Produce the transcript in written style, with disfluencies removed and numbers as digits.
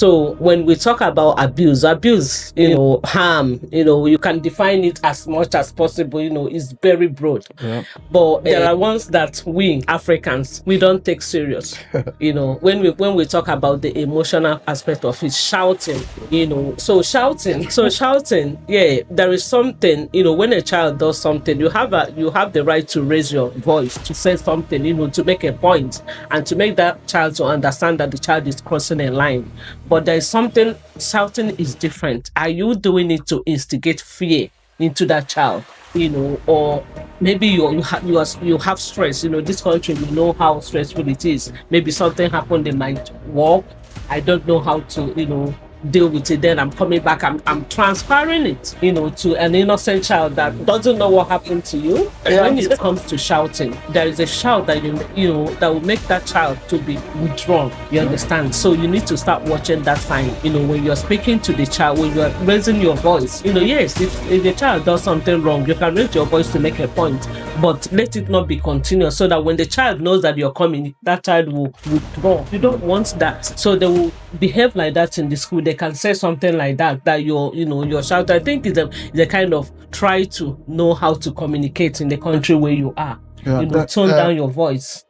So when we talk about abuse, harm, you can define it as much as possible, is very broad. Yeah. But there are ones that we Africans, we don't take serious. When we talk about the emotional aspect of it, shouting, so shouting, yeah, there is something, when a child does something, you have the right to raise your voice, to say something, to make a point, and to make that child to understand that the child is crossing a line. But there is something, shouting is different. Are you doing it to instigate fear into that child? Or maybe you have stress. This country, we know how stressful it is. Maybe something happened in my work. I don't know how to, deal with it. Then I'm coming back. I'm transferring it, to an innocent child that doesn't know what happened to you. Yeah. When it comes to shouting, there is a shout that that will make that child to be withdrawn. You understand? So you need to start watching that sign. When you're speaking to the child, when you're raising your voice. Yes, if the child does something wrong, you can raise your voice to make a point, but let it not be continuous, so that when the child knows that you're coming, that child will withdraw. You don't want that. So they will behave like that in the school. They can say something like that you're shouting. I think it's a kind of try to know how to communicate in the country where you are. Yeah, Tone down your voice.